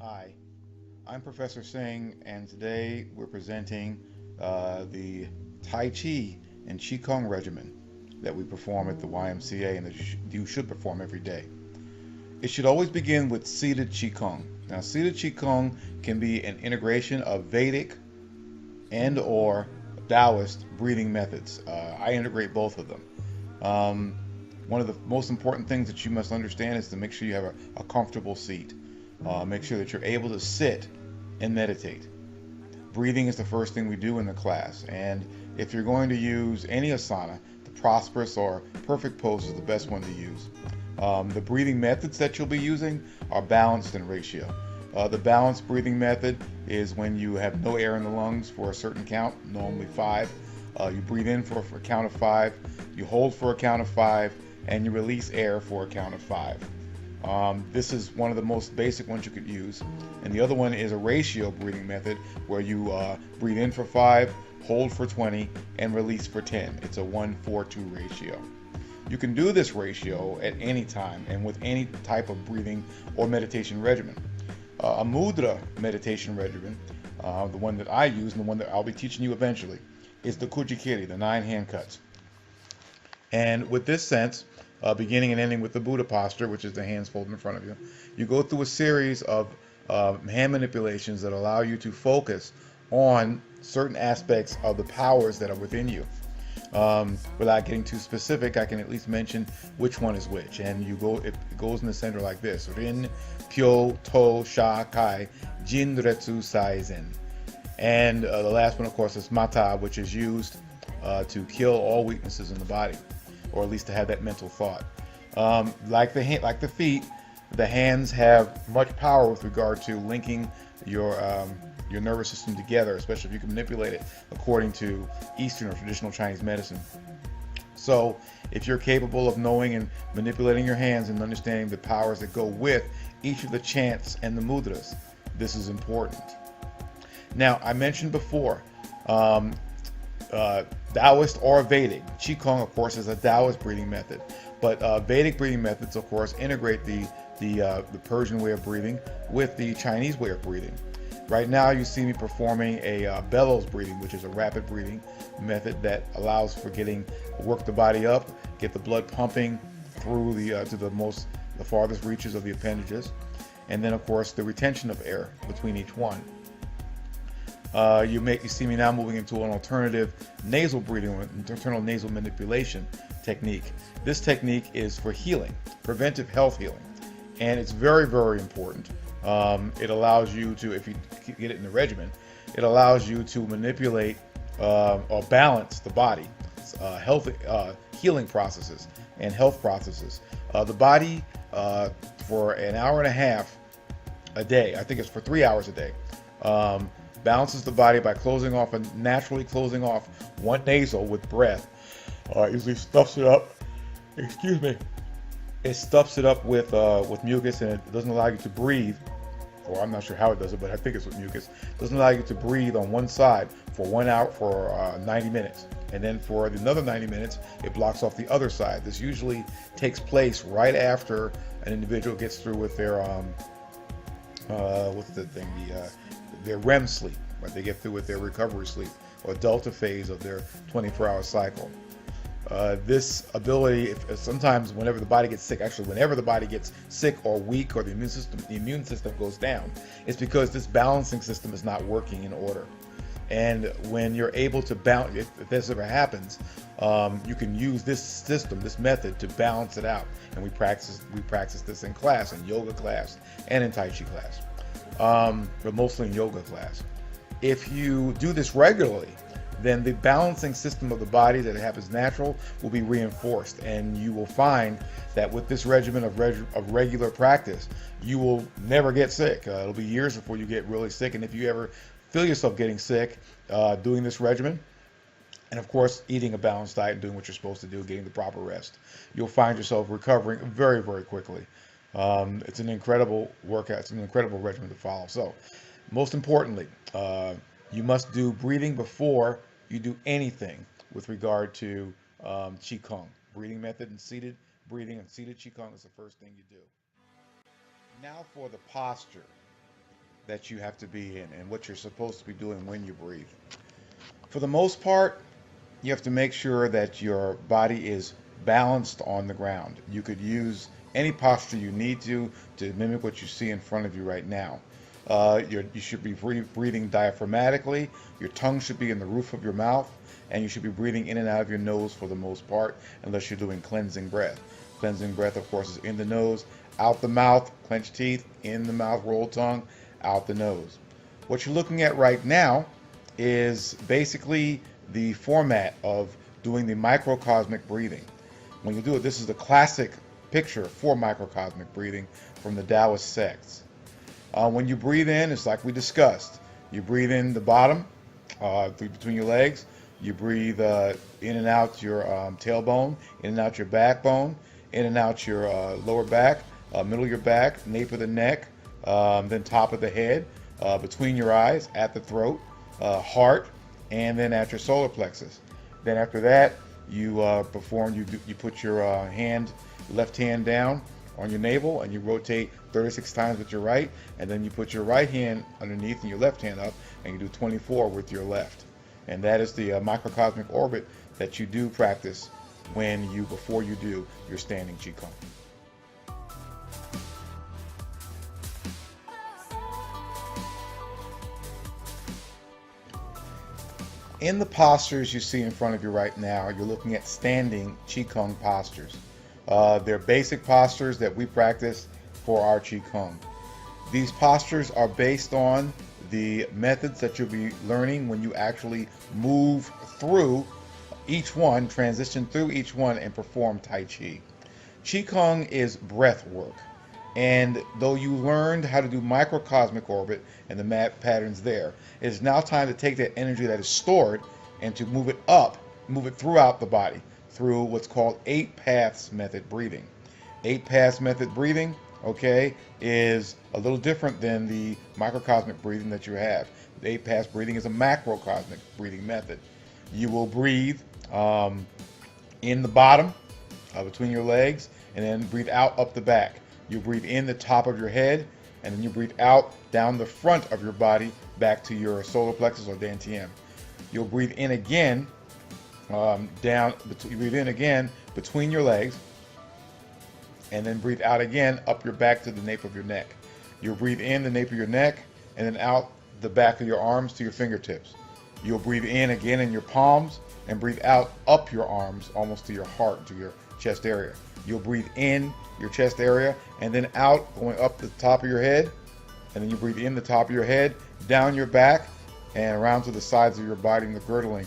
Hi, I'm Professor Singh, and today we're presenting the Tai Chi and Qigong regimen that we perform at the YMCA and that you should perform every day. It should always begin with seated Qigong. Now, seated Qigong can be an integration of Vedic and or Taoist breathing methods. I integrate both of them. Um, One of the most important things that you must understand is to make sure you have a comfortable seat. Make sure that you're able to sit and meditate. Breathing is the first thing we do in the class, and if you're going to use any asana, the prosperous or perfect pose is the best one to use. The breathing methods that you'll be using are balanced and ratio. The balanced breathing method is when you have no air in the lungs for a certain count, normally five. You breathe in for a count of five, you hold for a count of five, and you release air for a count of five. This is one of the most basic ones you could use. And the other one is a ratio breathing method where you breathe in for 5, hold for 20, and release for 10. It's a 1-4-2 ratio. You can do this ratio at any time and with any type of breathing or meditation regimen. A Mudra meditation regimen, the one that I use and the one that I'll be teaching you eventually, is the Kujikiri, the 9 hand cuts. And with this sense, beginning and ending with the Buddha posture, which is the hands folded in front of you, you go through a series of hand manipulations that allow you to focus on certain aspects of the powers that are within you. Without getting too specific, I can at least mention which one is which. And it goes in the center like this: Rin, Pyo, To, Sha, Kai, Jin, Retsu, Sai, Zen. And the last one, of course, is Mata, which is used to kill all weaknesses in the body, or at least to have that mental thought. Like the feet, the hands have much power with regard to linking your nervous system together, especially if you can manipulate it according to Eastern or traditional Chinese medicine. So if you're capable of knowing and manipulating your hands and understanding the powers that go with each of the chants and the mudras, this is important. Now, I mentioned before, Taoist or Vedic. Qigong, of course, is a Taoist breathing method, but Vedic breathing methods, of course, integrate the Persian way of breathing with the Chinese way of breathing. Right now, you see me performing a bellows breathing, which is a rapid breathing method that allows for work the body up, get the blood pumping through to the farthest reaches of the appendages, and then, of course, the retention of air between each one. You see me now moving into an alternative nasal breathing, internal nasal manipulation technique. This technique is for healing, preventive health healing, and it's very, very important. It allows you to, if you get it in the regimen, it allows you to manipulate or balance the body, healthy healing processes and health processes. The body for an hour and a half a day, I think it's for 3 hours a day, balances the body by naturally closing off one nasal with breath. Usually stuffs it up. Excuse me. It stuffs it up with mucus, and it doesn't allow you to breathe. Or I'm not sure how it does it, but I think it's with mucus. It doesn't allow you to breathe on one side for 1 hour for 90 minutes, and then for another 90 minutes, it blocks off the other side. This usually takes place right after an individual gets through with their their REM sleep, right? They get through with their recovery sleep or delta phase of their 24-hour cycle. This ability, sometimes whenever the body gets sick, actually whenever the body gets sick or weak or the immune system goes down, it's because this balancing system is not working in order. And when you're able to balance, if this ever happens, you can use this system, this method, to balance it out. And we practice this in class, in yoga class and in Tai Chi class, but mostly in yoga class. If you do this regularly, then the balancing system of the body that happens natural will be reinforced, and you will find that with this regimen of regular practice, you will never get sick. It'll be years before you get really sick, and if you ever feel yourself getting sick doing this regimen, and of course eating a balanced diet and doing what you're supposed to do, getting the proper rest, you'll find yourself recovering very, very quickly. It's an incredible workout. It's an incredible regimen to follow. So, most importantly, you must do breathing before you do anything with regard to Qigong. Breathing method and seated breathing and seated Qigong is the first thing you do. Now for the posture. that you have to be in and what you're supposed to be doing when you breathe. For the most part, you have to make sure that your body is balanced on the ground. You could use any posture you need to mimic what you see in front of you right now. You should be breathing diaphragmatically. Your tongue should be in the roof of your mouth, and you should be breathing in and out of your nose for the most part, unless you're doing cleansing breath. Cleansing breath, of course, is in the nose, out the mouth, clenched teeth, in the mouth, rolled tongue, out the nose. What you're looking at right now is basically the format of doing the microcosmic breathing. When you do it, this is the classic picture for microcosmic breathing from the Taoist sects. When you breathe in, it's like we discussed. You breathe in the bottom, between your legs. You breathe in and out your tailbone, in and out your backbone, in and out your lower back, middle of your back, nape of the neck, then top of the head, between your eyes, at the throat, heart, and then at your solar plexus. Then after that, you you put your left hand down on your navel, and you rotate 36 times with your right, and then you put your right hand underneath and your left hand up, and you do 24 with your left. And that is the microcosmic orbit that you do practice before you do your standing Qigong. In the postures you see in front of you right now, you're looking at standing Qigong postures. They're basic postures that we practice for our Qigong. These postures are based on the methods that you'll be learning when you actually move through each one, transition through each one, and perform Tai Chi. Qigong is breath work. And though you learned how to do microcosmic orbit and the mat patterns there, it is now time to take that energy that is stored and to move it throughout the body through what's called 8 paths method breathing. 8 paths method breathing, okay, is a little different than the microcosmic breathing that you have. The 8 paths breathing is a macrocosmic breathing method. You will breathe in the bottom, between your legs, and then breathe out up the back. You breathe in the top of your head, and then you breathe out down the front of your body back to your solar plexus or dantian. You'll breathe in again, you breathe in again between your legs, and then breathe out again up your back to the nape of your neck. You'll breathe in the nape of your neck, and then out the back of your arms to your fingertips. You'll breathe in again in your palms, and breathe out up your arms almost to your heart, to your chest area. You'll breathe in your chest area, and then out, going up the top of your head, and then you breathe in the top of your head, down your back, and around to the sides of your body in the girdling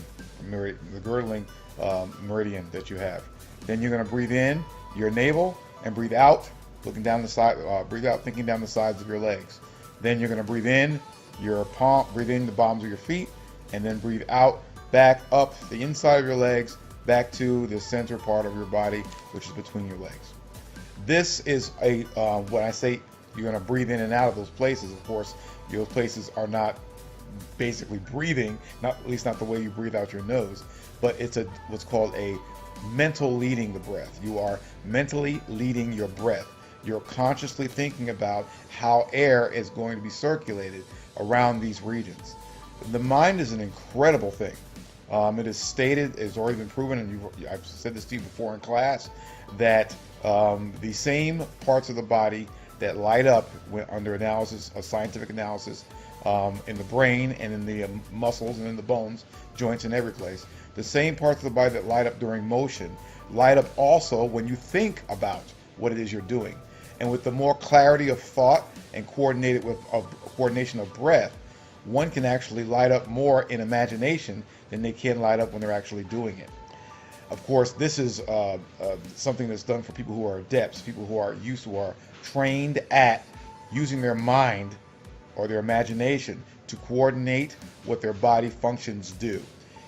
meridian that you have. Then you're going to breathe in your navel and breathe out, looking down the side. Breathe out, thinking down the sides of your legs. Then you're going to breathe in breathe in the bottoms of your feet, and then breathe out back up the inside of your legs, back to the center part of your body, which is between your legs. This is when I say you're going to breathe in and out of those places, of course, those places are not basically breathing, at least not the way you breathe out your nose, but it's what's called a mental leading the breath. You are mentally leading your breath. You're consciously thinking about how air is going to be circulated around these regions. The mind is an incredible thing. It is stated, it's already been proven, and I've said this to you before in class, that the same parts of the body that light up under analysis, a scientific analysis, in the brain and in the muscles and in the bones, joints in every place, the same parts of the body that light up during motion light up also when you think about what it is you're doing. And with the more clarity of thought and coordination of breath, one can actually light up more in imagination than they can light up when they're actually doing it. Of course, this is something that's done for people who are adepts, people who are trained at using their mind or their imagination to coordinate what their body functions do.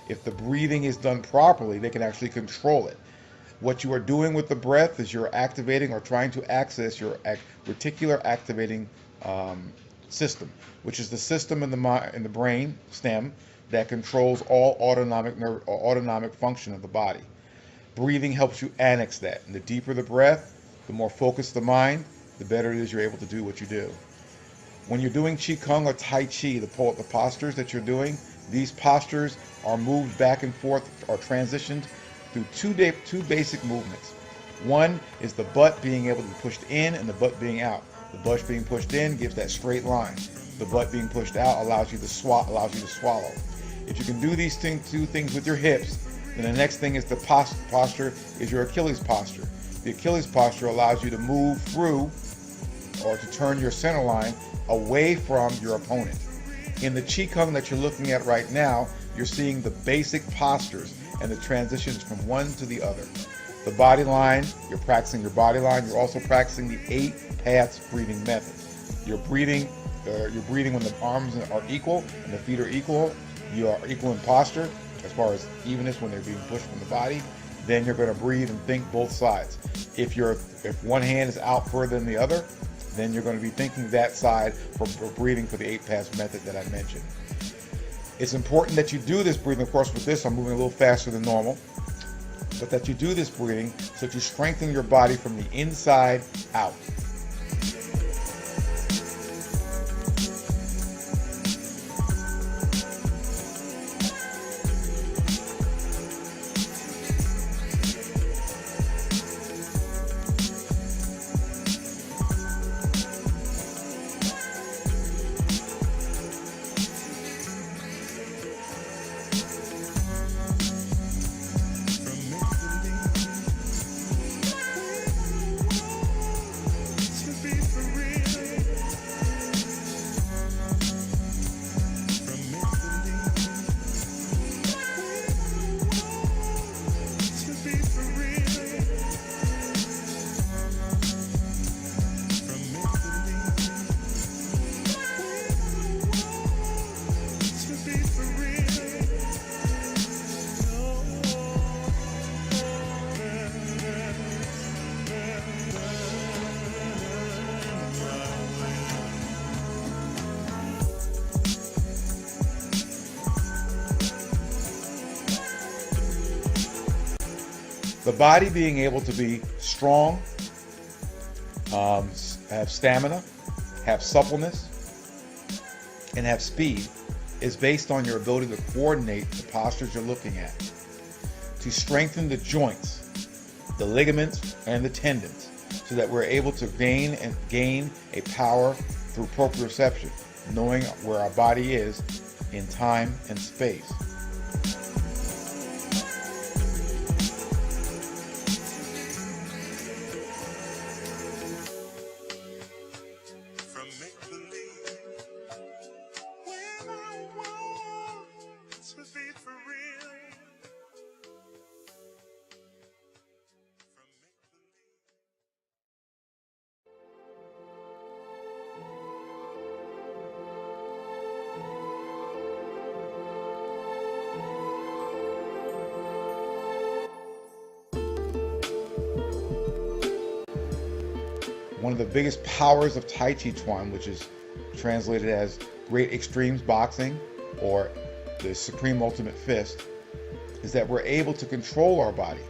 If the breathing is done properly, they can actually control it. What you are doing with the breath is you're activating or trying to access your reticular activating system, which is the system in the brain stem that controls all autonomic function of the body. Breathing helps you annex that. And the deeper the breath, the more focused the mind, the better it is you're able to do what you do. When you're doing Qigong or Tai Chi, the postures that you're doing, these postures are moved back and forth or transitioned through two basic movements. One is the butt being able to be pushed in and the butt being out. The butt being pushed in gives that straight line. The butt being pushed out allows you to swallow. If you can do these two things with your hips, then the next thing is the posture is your Achilles posture. The Achilles posture allows you to move through or to turn your center line away from your opponent. In the Qigong that you're looking at right now, you're seeing the basic postures and the transitions from one to the other. The body line, you're practicing your body line. You're also practicing the 8 paths breathing method. You're breathing when the arms are equal and the feet are equal. You are equal in posture as far as evenness when they're being pushed from the body. Then you're going to breathe and think both sides. If one hand is out further than the other, then you're going to be thinking that side for breathing for the 8 paths method that I mentioned. It's important that you do this breathing. Of course, with this, I'm moving a little faster than normal. But that you do this breathing so that you strengthen your body from the inside out. The body being able to be strong, have stamina, have suppleness, and have speed is based on your ability to coordinate the postures you're looking at, to strengthen the joints, the ligaments, and the tendons, so that we're able to gain a power through proprioception, knowing where our body is in time and space. One of the biggest powers of Tai Chi Chuan, which is translated as Great Extremes Boxing or the Supreme Ultimate Fist, is that we're able to control our body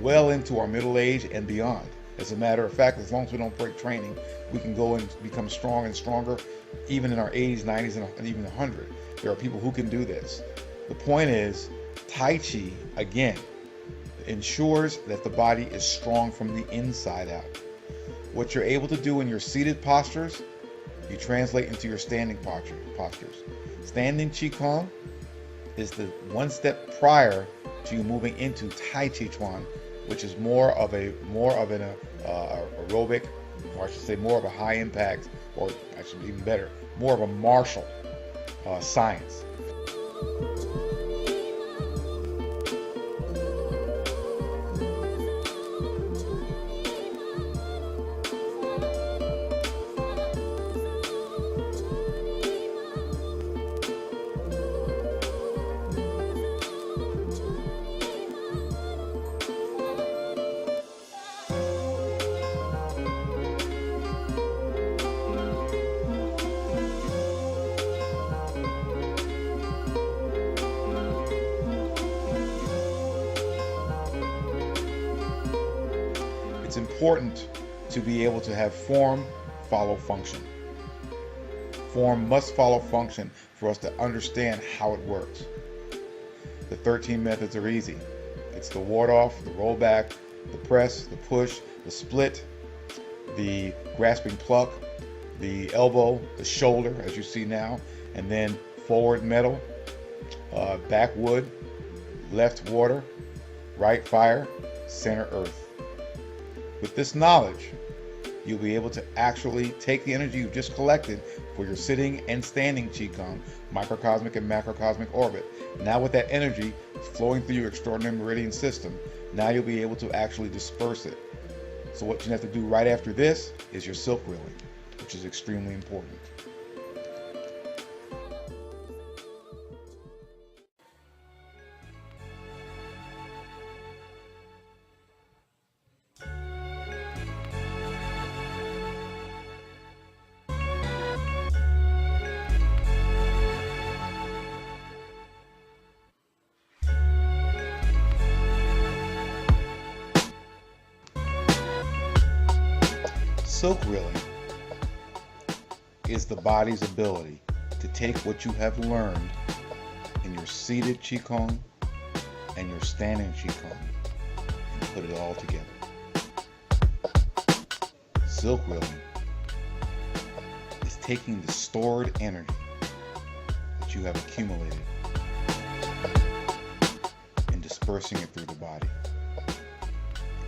well into our middle age and beyond. As a matter of fact, as long as we don't break training, we can go and become strong and stronger even in our 80s, 90s, and even 100. There are people who can do this. The point is, Tai Chi, again, ensures that the body is strong from the inside out. What you're able to do in your seated postures, you translate into your standing postures. Standing Qigong is the one step prior to you moving into Tai Chi Chuan, which is more of an aerobic, or I should say more of a high impact, or actually even better, more of a martial science. It's important to be able to have form, follow function. Form must follow function for us to understand how it works. The 13 methods are easy. It's the ward off, the roll back, the press, the push, the split, the grasping pluck, the elbow, the shoulder, as you see now, and then forward metal, back wood, left water, right fire, center earth. With this knowledge, you'll be able to actually take the energy you've just collected for your sitting and standing Qigong, microcosmic and macrocosmic orbit. Now with that energy flowing through your extraordinary meridian system, now you'll be able to actually disperse it. So what you have to do right after this is your silk reeling, which is extremely important. Silk reeling is the body's ability to take what you have learned in your seated Qigong and your standing Qigong and put it all together. Silk reeling is taking the stored energy that you have accumulated and dispersing it through the body.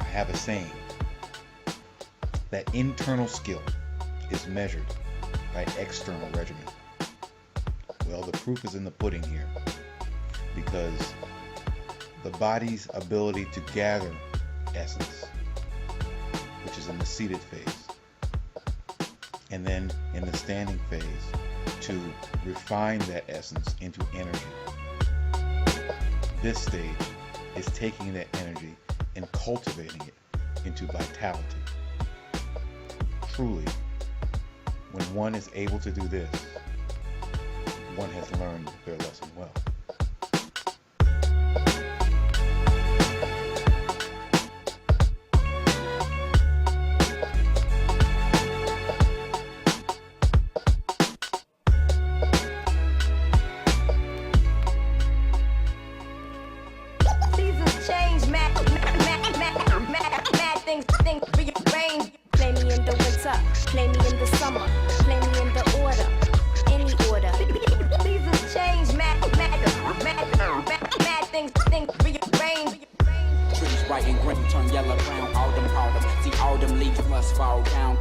I have a saying that internal skill is measured by external regimen. Well, the proof is in the pudding here, because the body's ability to gather essence, which is in the seated phase, and then in the standing phase, to refine that essence into energy. This stage is taking that energy and cultivating it into vitality. Truly, when one is able to do this, one has learned their lesson well. Seasons change, mad things rearrange. Play me in the winter, play me in the summer, play me in the order, any order. Seasons change, mad things rearrange. Trees white and green turn yellow, brown, autumn. See autumn leaves must fall down.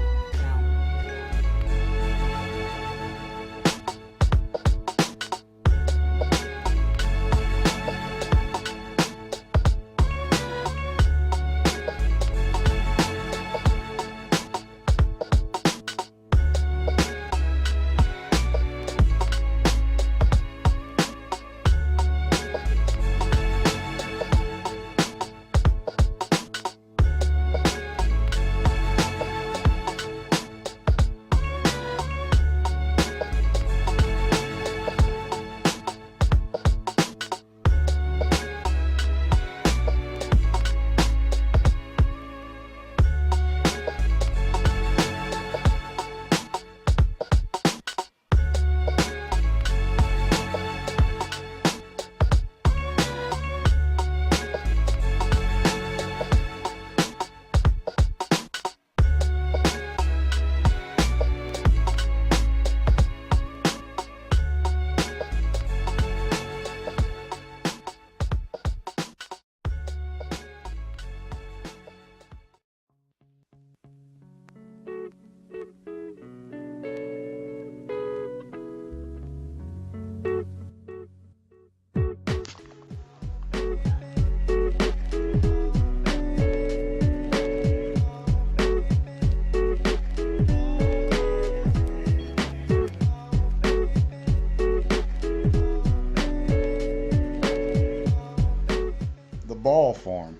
Ball form,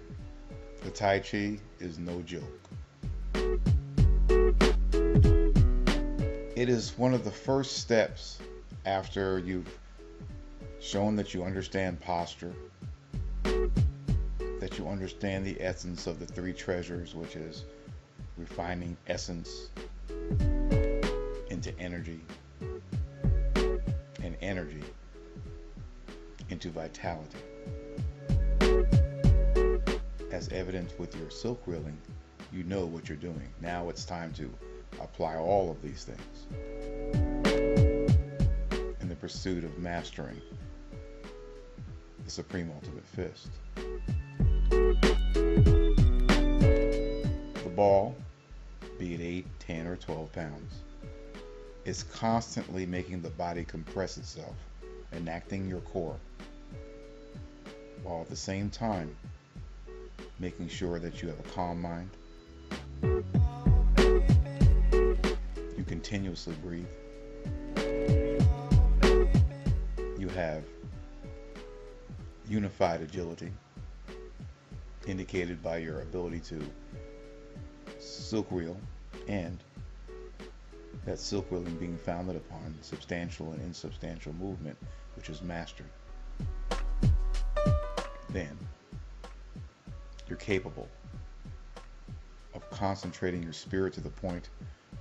the Tai Chi, is no joke. It is one of the first steps after you've shown that you understand posture, that you understand the essence of the three treasures, which is refining essence, into energy, and energy into vitality. As evident with your silk reeling, you know what you're doing. Now it's time to apply all of these things in the pursuit of mastering the Supreme Ultimate Fist. The ball, be it 8, 10, or 12 pounds, is constantly making the body compress itself, enacting your core, while at the same time making sure that you have a calm mind. You continuously breathe. You have unified agility, indicated by your ability to silk reel, and that silk reeling being founded upon substantial and insubstantial movement, which is mastered. Then you're capable of concentrating your spirit to the point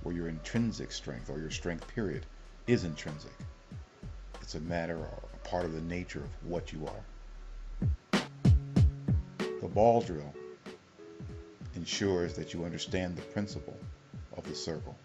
where your intrinsic strength, or your strength period, is intrinsic. It's a matter or a part of the nature of what you are. The ball drill ensures that you understand the principle of the circle.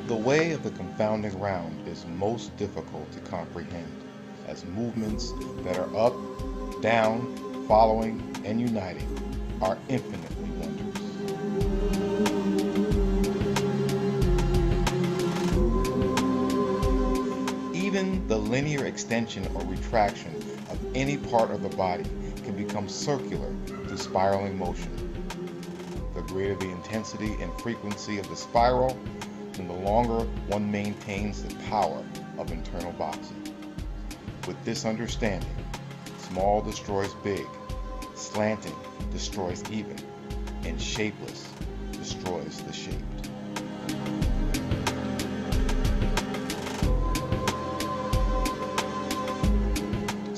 The way of the confounding round is most difficult to comprehend, as movements that are up, down, following, and uniting are infinitely wondrous. Even the linear extension or retraction of any part of the body can become circular through spiraling motion. The greater the intensity and frequency of the spiral, then the longer one maintains the power of internal boxing. With this understanding, small destroys big, slanting destroys even, and shapeless destroys the shaped.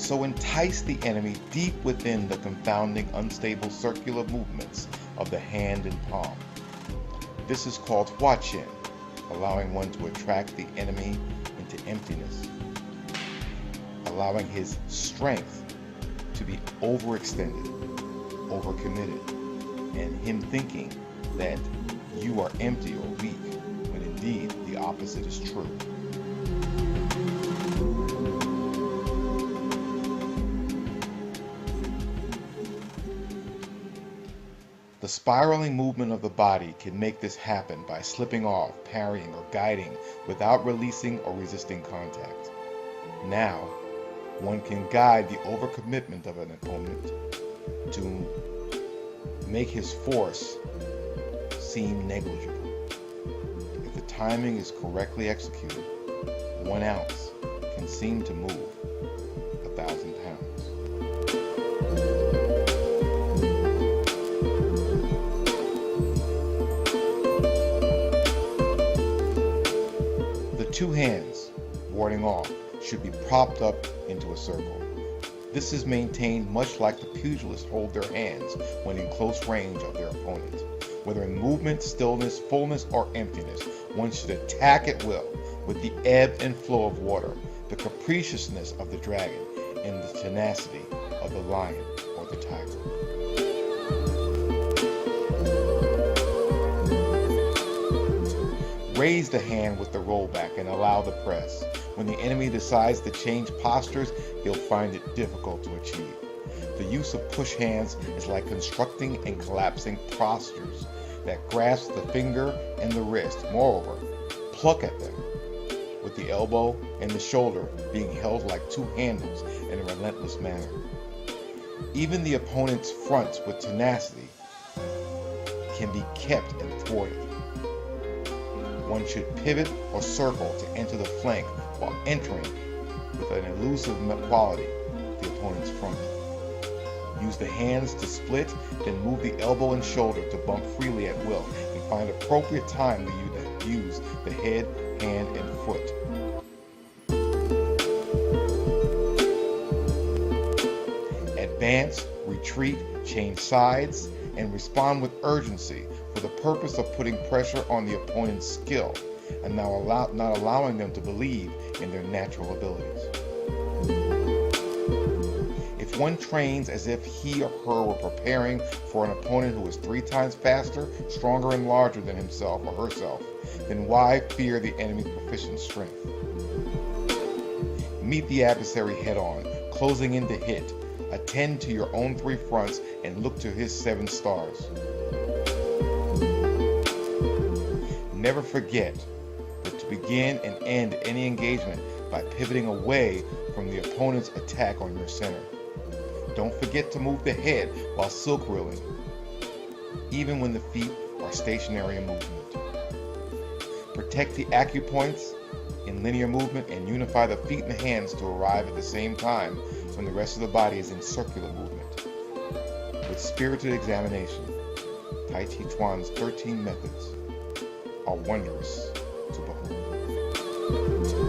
So entice the enemy deep within the confounding, unstable circular movements of the hand and palm. This is called Huaqin, allowing one to attract the enemy into emptiness, allowing his strength to be overextended, overcommitted, and him thinking that you are empty or weak, when indeed the opposite is true. The spiraling movement of the body can make this happen by slipping off, parrying, or guiding without releasing or resisting contact. Now, one can guide the overcommitment of an opponent to make his force seem negligible. If the timing is correctly executed, 1 ounce can seem to move 1,000 pounds. The 2 hands, warding off, should be propped up into a circle. This is maintained much like the pugilists hold their hands when in close range of their opponent. Whether in movement, stillness, fullness, or emptiness, one should attack at will with the ebb and flow of water, the capriciousness of the dragon, and the tenacity of the lion or the tiger. Raise the hand with the rollback and allow the press. When the enemy decides to change postures, he'll find it difficult to achieve. The use of push hands is like constructing and collapsing postures that grasp the finger and the wrist. Moreover, pluck at them, with the elbow and the shoulder being held like 2 handles in a relentless manner. Even the opponent's front with tenacity can be kept and thwarted. One should pivot or circle to enter the flank while entering with an elusive quality the opponent's front. Use the hands to split, then move the elbow and shoulder to bump freely at will, and find appropriate time to use the head, hand, and foot. Advance, retreat, change sides, and respond with urgency for the purpose of putting pressure on the opponent's skill and not allowing them to believe in their natural abilities. If one trains as if he or her were preparing for an opponent who is 3 times faster, stronger, and larger than himself or herself, then why fear the enemy's proficient strength? Meet the adversary head-on, closing in to hit. Attend to your own 3 fronts and look to his 7 stars. Never forget that to begin and end any engagement by pivoting away from the opponent's attack on your center. Don't forget to move the head while silk reeling, even when the feet are stationary in movement. Protect the acupoints in linear movement and unify the feet and hands to arrive at the same time when the rest of the body is in circular movement. With spirited examination, Tai Chi Chuan's 13 methods are wondrous to behold.